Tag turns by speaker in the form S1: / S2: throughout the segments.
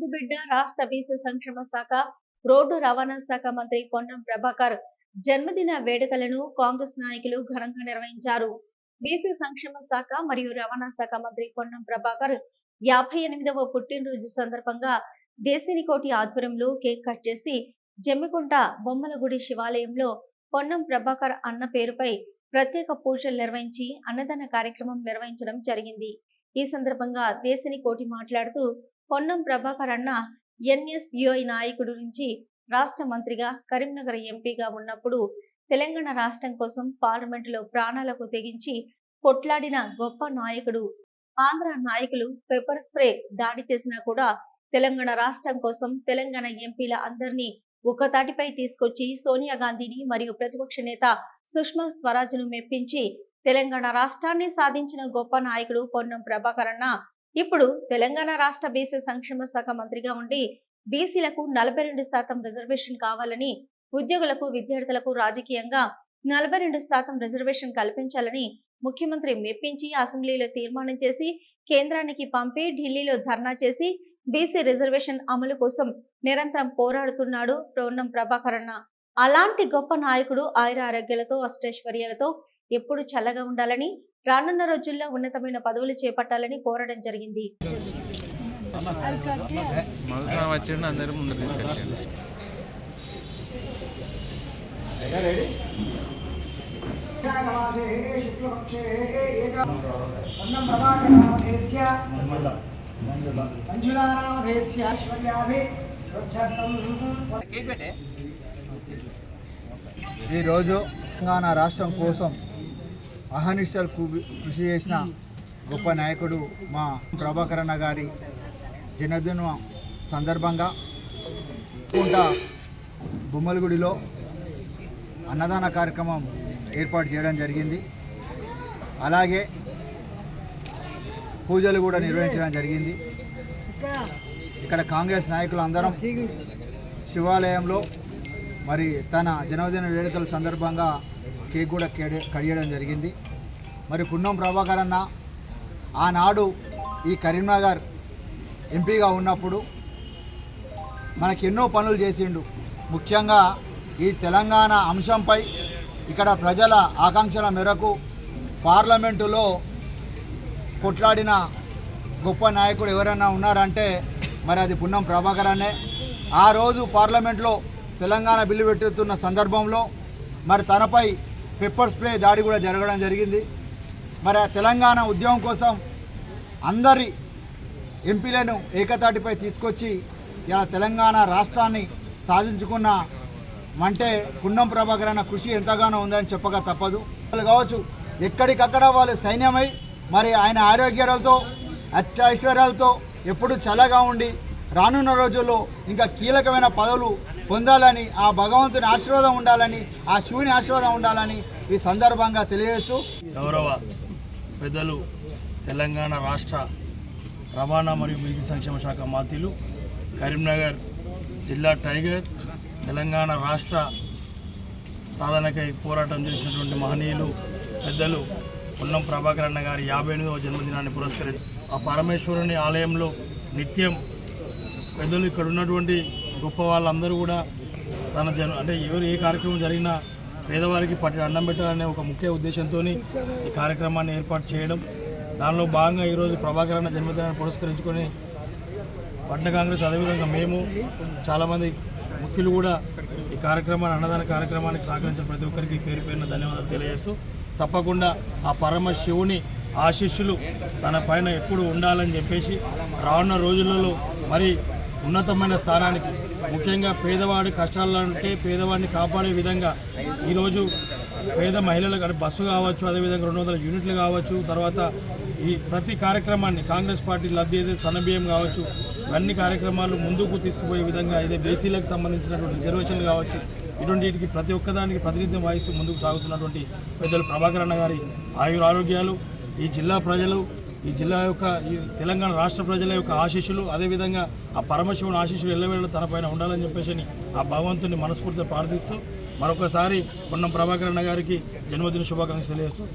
S1: ముద్దుబిడ్డ రాష్ట్ర బీసీ సంక్షేమ శాఖ, రోడ్డు రవాణా శాఖ మంత్రి పొన్నం ప్రభాకర్ జన్మదిన వేడుకలను కాంగ్రెస్ నాయకులు ఘనంగా నిర్వహించారు. బీసీ సంక్షేమ శాఖ మరియు రవాణా శాఖ మంత్రి పొన్నం ప్రభాకర్ 58వ పుట్టినరోజు సందర్భంగా దేశినికోటి ఆధ్వర్యంలో కేక్ కట్ చేసి జమ్మికుంట బొమ్మలగుడి శివాలయంలో పొన్నం ప్రభాకర్ అన్న పేరుపై ప్రత్యేక పూజలు నిర్వహించి అన్నదాన కార్యక్రమం నిర్వహించడం జరిగింది. ఈ సందర్భంగా దేశినికోటి మాట్లాడుతూ పొన్నం ప్రభాకర్ అన్న ఎన్ఎస్యుఐ నాయకుడు నుంచి రాష్ట్ర మంత్రిగా, కరీంనగర్ ఎంపీగా ఉన్నప్పుడు తెలంగాణ రాష్ట్రం కోసం పార్లమెంటులో ప్రాణాలకు తెగించి కొట్లాడిన గొప్ప నాయకుడు. ఆంధ్ర నాయకులు పెప్పర్ స్ప్రే దాడి చేసినా కూడా తెలంగాణ రాష్ట్రం కోసం తెలంగాణ ఎంపీల అందరినీ ఒకతాటిపై తీసుకొచ్చి సోనియా గాంధీని మరియు ప్రతిపక్ష నేత సుష్మా స్వరాజ్ను మెప్పించి తెలంగాణ రాష్ట్రాన్ని సాధించిన గొప్ప నాయకుడు పొన్నం ప్రభాకర్ అన్న ఇప్పుడు తెలంగాణ రాష్ట్ర బీసీ సంక్షేమ శాఖ మంత్రిగా ఉండి బీసీలకు 42% రిజర్వేషన్ కావాలని, ఉద్యోగులకు, విద్యార్థులకు రాజకీయంగా 42% రిజర్వేషన్ కల్పించాలని ముఖ్యమంత్రి మెప్పించి అసెంబ్లీలో తీర్మానం చేసి కేంద్రానికి పంపి ఢిల్లీలో ధర్నా చేసి బీసీ రిజర్వేషన్ అమలు కోసం నిరంతరం పోరాడుతున్నాడు పొన్నం ప్రభాకర్ అన్న. అలాంటి గొప్ప నాయకుడు ఆయుర ఆరోగ్యాలతో, అష్టైశ్వర్యాలతో ఎప్పుడు చల్లగా ఉండాలని, రానున్న రోజుల్లో ఉన్నతమైన పదవులు చేపట్టాలని కోరడం జరిగింది.
S2: ఈరోజు తెలంగాణ రాష్ట్రం కోసం అహర్నిశలు కృషి చేసిన గొప్ప నాయకుడు మా ప్రభాకర్ అన్న గారి జన్మదినం సందర్భంగా బొమ్మలగుడిలో అన్నదాన కార్యక్రమం ఏర్పాటు చేయడం జరిగింది. అలాగే పూజలు కూడా నిర్వహించడం జరిగింది. ఇక్కడ కాంగ్రెస్ నాయకులు అందరం శివాలయంలో మరి తన జన్మదిన వేడుకల సందర్భంగా కేక్ కూడా కడియడం జరిగింది. మరి పొన్నం ప్రభాకర్ అన్న ఆనాడు ఈ కరీంనగర్ ఎంపీగా ఉన్నప్పుడు మనకి ఎన్నో పనులు చేసిండు. ముఖ్యంగా ఈ తెలంగాణ అంశంపై ఇక్కడ ప్రజల ఆకాంక్షల మేరకు పార్లమెంటులో కొట్లాడిన గొప్ప నాయకుడు ఎవరైనా ఉన్నారంటే మరి అది పొన్నం ప్రభాకర్ అన్నే. ఆ రోజు పార్లమెంట్లో తెలంగాణ బిల్లు పెట్టుతున్న సందర్భంలో మరి తనపై పెప్పర్ స్ప్రే దాడి కూడా జరగడం జరిగింది. మరి తెలంగాణ ఉద్యమం కోసం అందరి ఎంపీలను ఏకతాటిపై తీసుకొచ్చి ఇలా తెలంగాణ రాష్ట్రాన్ని సాధించుకున్న అంటే పొన్నం ప్రభాకర్ అన్న కృషి ఎంతగానో ఉందని చెప్పక తప్పదు. వాళ్ళు కావచ్చు ఎక్కడికక్కడ వాళ్ళు సైన్యమై మరి ఆయన ఆరోగ్యాలతో, అష్టైశ్వర్యాలతో ఎప్పుడు చల్లగా ఉండి రానున్న రోజుల్లో ఇంకా కీలకమైన పదవులు పొందాలని, ఆ భగవంతుని ఆశీర్వాదం ఉండాలని, ఆ శివుని ఆశీర్వాదం ఉండాలని ఈ సందర్భంగా తెలియజేస్తూ
S3: గౌరవ పెద్దలు తెలంగాణ రాష్ట్ర రవాణా మరియు బీసీ సంక్షేమ శాఖ మంత్రులు, కరీంనగర్ జిల్లా టైగర్, తెలంగాణ రాష్ట్ర సాధనకై పోరాటం చేసినటువంటి మహనీయులు పెద్దలు పొన్నం ప్రభాకర్ అన్న గారి 58వ జన్మదినాన్ని పురస్కరించి ఆ పరమేశ్వరుని ఆలయంలో నిత్యం పెద్దలు ఇక్కడ ఉన్నటువంటి గొప్ప వాళ్ళందరూ కూడా తన అంటే ఎవరు ఏ కార్యక్రమం జరిగినా పేదవారికి అన్నం పెట్టాలనే ఒక ముఖ్య ఉద్దేశంతో ఈ కార్యక్రమాన్ని ఏర్పాటు చేయడం, దానిలో భాగంగా ఈరోజు ప్రభాకర్ అన్న జన్మదినాన్ని పురస్కరించుకొని పట్టణ కాంగ్రెస్ అదేవిధంగా మేము చాలామంది ముఖ్యులు కూడా ఈ కార్యక్రమాన్ని అన్నదాన కార్యక్రమానికి సహకరించిన ప్రతి ఒక్కరికి పేరు పేరున ధన్యవాదాలు తెలియజేస్తూ తప్పకుండా ఆ పరమ శివుని ఆశీస్సులు తన పైన ఎప్పుడు ఉండాలని చెప్పేసి రానున్న రోజులలో మరి ఉన్నతమైన స్థానానికి, ముఖ్యంగా పేదవాడి కష్టాలంటే పేదవాడిని కాపాడే విధంగా ఈరోజు పేద మహిళలకు బస్సు కావచ్చు, అదేవిధంగా 200 యూనిట్లు కావచ్చు, తర్వాత ఈ ప్రతి కార్యక్రమాన్ని కాంగ్రెస్ పార్టీ లబ్ధి అయితే సన్నబియ్యం కావచ్చు, ఇవన్నీ కార్యక్రమాలు ముందుకు తీసుకుపోయే విధంగా అయితే బీసీలకు సంబంధించినటువంటి రిజర్వేషన్లు కావచ్చు, ఇటువంటికి ప్రతి ఒక్కదానికి ప్రాతినిధ్యం వహిస్తూ ముందుకు సాగుతున్నటువంటి పెద్దలు ప్రభాకర్ అన్న గారి ఆరోగ్యాలు, ఈ జిల్లా ప్రజలు, ఈ జిల్లా యొక్క ఈ తెలంగాణ రాష్ట్ర ప్రజల యొక్క ఆశీస్సులు, అదేవిధంగా ఆ పరమశివుని ఆశీస్సులు ఎల్లవేళ తన పైన ఉండాలని చెప్పేసి ఆ భగవంతుని మనస్ఫూర్తిగా ప్రార్థిస్తూ మరొకసారి పొన్నం ప్రభాకర్ అన్న గారికి జన్మదిన శుభాకాంక్షలు తెలియజేస్తూ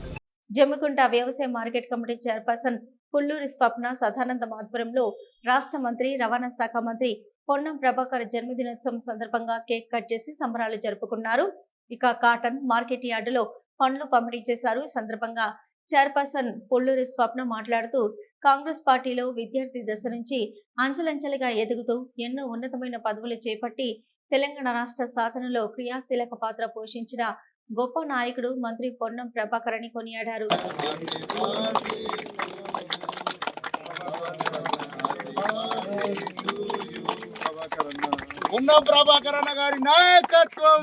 S1: జమ్మికుంట వ్యవసాయ మార్కెట్ కమిటీ చైర్పర్సన్ పుల్లూరి స్వప్న సదానందం ఆధ్వర్యంలో రాష్ట్ర మంత్రి రవాణా శాఖ మంత్రి పొన్నం ప్రభాకర్ జన్మదినోత్సవం సందర్భంగా కేక్ కట్ చేసి సంబరాలు జరుపుకున్నారు. ఇక కాటన్ మార్కెట్ యార్డులో పండ్లు పంపిణీ చేశారు. ఈ సందర్భంగా చైర్పర్సన్ పుల్లూరి స్వప్న మాట్లాడుతూ కాంగ్రెస్ పార్టీలో విద్యార్థి దశ నుంచి అంచెలంచెలుగా ఎదుగుతూ ఎన్నో ఉన్నతమైన పదవులు చేపట్టి తెలంగాణ రాష్ట్ర సాధనలో క్రియాశీలక పాత్ర పోషించిన గొప్ప నాయకుడు మంత్రి పొన్నం ప్రభాకర్ అని కొనియాడారు.
S2: పొన్నం ప్రభాకర్ అన్న గారి నాయకత్వం,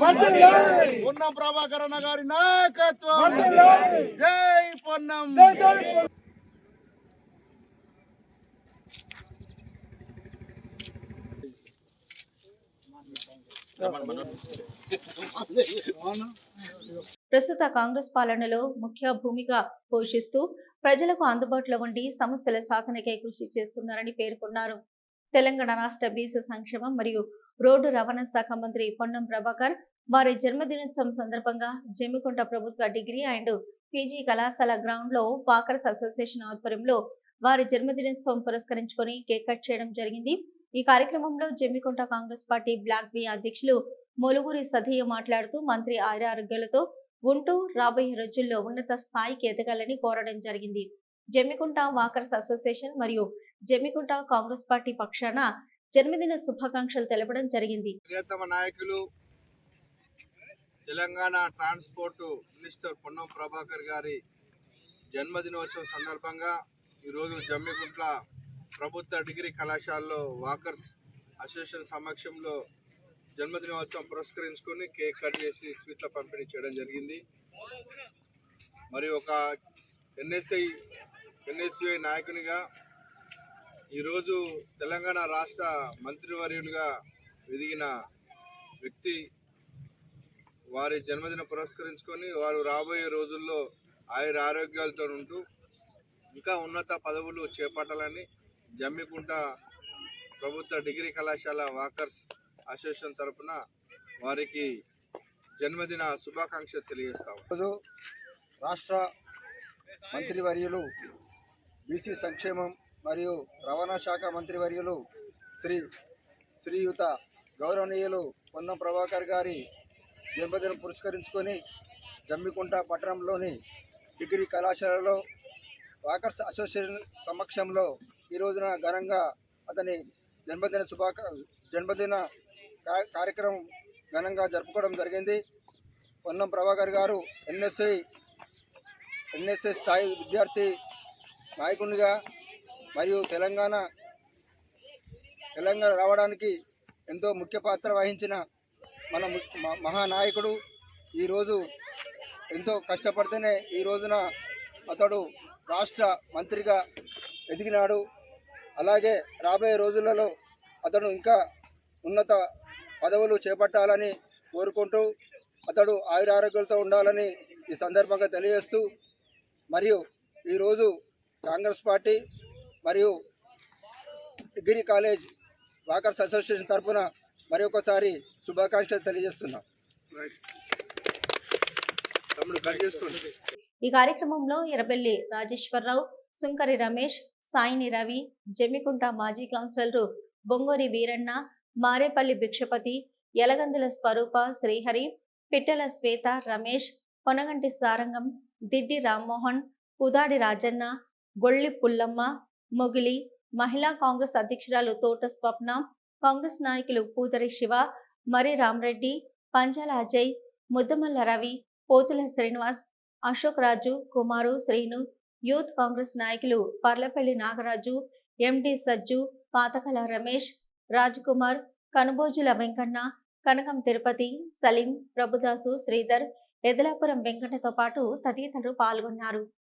S2: పొన్నం ప్రభాకర్ అన్న గారి నాయకత్వం, జై పొన్నం.
S1: ప్రస్తుత కాంగ్రెస్ పాలనలో ముఖ్య భూమిక పోషిస్తూ ప్రజలకు అందుబాటులో ఉండి సమస్యల సాధనకై కృషి చేస్తున్నారని పేర్కొన్నారు. తెలంగాణ రాష్ట్ర బీసీ సంక్షేమం మరియు రోడ్డు రవాణా శాఖ మంత్రి పొన్నం ప్రభాకర్ వారి జన్మదినోత్సవం సందర్భంగా జమ్మికుంట ప్రభుత్వ డిగ్రీ అండ్ పీజీ కళాశాల గ్రౌండ్ లో వాకర్స్ అసోసియేషన్ ఆధ్వర్యంలో వారి జన్మదినోత్సవం పురస్కరించుకొని కేక్ కట్ చేయడం జరిగింది. ఈ కార్యక్రమంలో Jammikunta Congress party block B అధ్యక్షులు మొలుగురి సదయ్య మాట్లాడుతూ మంత్రి ఆరోగ్యాలతో ఉంటూ రాబోయే రోజుల్లో ఉన్నత స్థాయికి ఎదగాలని కోరడం జరిగింది. జమ్మికుంట వాకర్స్ అసోసియేషన్ మరియు జమ్మికుంట కాంగ్రెస్ పార్టీ పక్షాన జన్మదిన శుభాకాంక్షలు తెలపడం జరిగింది.
S4: ప్రియతమ నాయకులు తెలంగాణ ట్రాన్స్పోర్ట్ మినిస్టర్ పొన్నం ప్రభాకర్ గారి జన్మదినోత్సవం సందర్భంగా ఈరోజు జమ్మికుంట్ల ప్రభుత్వ డిగ్రీ కళాశాలలో వాకర్స్ అసోసియేషన్ సమక్షంలో జన్మదినోత్సవం పురస్కరించుకొని కేక్ కట్ చేసి స్వీట్ల పంపిణీ చేయడం జరిగింది. మరి ఒక ఎన్ఎస్యుఐ నాయకునిగా ఈరోజు తెలంగాణ రాష్ట్ర మంత్రివర్యులుగా ఎదిగిన వ్యక్తి వారి జన్మదిన పురస్కరించుకొని వారు రాబోయే రోజుల్లో ఆరోగ్యాలతో ఉంటూ ఇంకా ఉన్నత పదవులు చేపట్టాలని జమ్మికుంట ప్రభుత్వ డిగ్రీ కళాశాల వాకర్స్ అసోసియేషన్ తరఫున వారికి జన్మదిన శుభాకాంక్షలు తెలియజేస్తాము.
S2: రాష్ట్ర మంత్రివర్యులు బీసీ సంక్షేమం మరియు రవాణా శాఖ మంత్రివర్యులు శ్రీయుత గౌరవనీయులు పొన్నం ప్రభాకర్ గారి జన్మదినం పురస్కరించుకొని జమ్మికుంట పట్టణంలోని డిగ్రీ కళాశాలలో వాకర్స్ అసోసియేషన్ సమక్షంలో ఈ రోజున ఘనంగా అతని జన్మదిన కార్యక్రమం ఘనంగా జరుపుకోవడం జరిగింది. పొన్నం ప్రభాకర్ గారు ఎన్ఎస్ఐ స్థాయి విద్యార్థి నాయకునిగా మరియు తెలంగాణ రావడానికి ఎంతో ముఖ్య పాత్ర వహించిన మన మహానాయకుడు. ఈరోజు ఎంతో కష్టపడితేనే ఈ రోజున అతడు రాష్ట్ర మంత్రిగా ఎదిగినాడు. అలాగే రాబోయే రోజులలో అతడు ఇంకా ఉన్నత పదవులు చేపట్టాలని కోరుకుంటూ అతడు ఆయురారోగ్యాలతో ఉండాలని ఈ సందర్భంగా తెలియజేస్తూ, మరియు ఈరోజు కాంగ్రెస్ పార్టీ మరియు డిగ్రీ కాలేజ్ వాకర్స్ అసోసియేషన్ తరఫున మరొకసారి శుభాకాంక్షలు తెలియజేస్తున్నాం.
S1: ఈ కార్యక్రమంలో ఎర్రబెల్లి రాజేశ్వరరావు, సుంకరి రమేష్, సాయిని రవి, జమ్మికుంట మాజీ కౌన్సిలర్లు బొంగోరి వీరన్న, మారేపల్లి భిక్షపతి, యలగందుల స్వరూప, శ్రీహరి, పిట్టల శ్వేత, రమేష్, పొనగంటి సారంగం, దిడ్డి రామ్మోహన్, కుదాడి రాజన్న, గొళ్ళి పుల్లమ్మ, మొగిలి, మహిళా కాంగ్రెస్ అధ్యక్షురాలు తోట స్వప్న, కాంగ్రెస్ నాయకులు పూతరి శివ, మరి రామరెడ్డి, పంజాల అజయ్, ముద్దమల్ల రవి, పోతుల శ్రీనివాస్, అశోక్ రాజు, కుమారు, శ్రీను, యూత్ కాంగ్రెస్ నాయకులు పర్లపల్లి నాగరాజు, ఎండి సజ్జు, పాతకల రమేష్, రాజ్కుమార్, కనుబోజుల వెంకన్న, కనకం తిరుపతి, సలీం, ప్రభుదాసు, శ్రీధర్, ఎదలాపురం వెంకన్నతో పాటు తదితరులు పాల్గొన్నారు.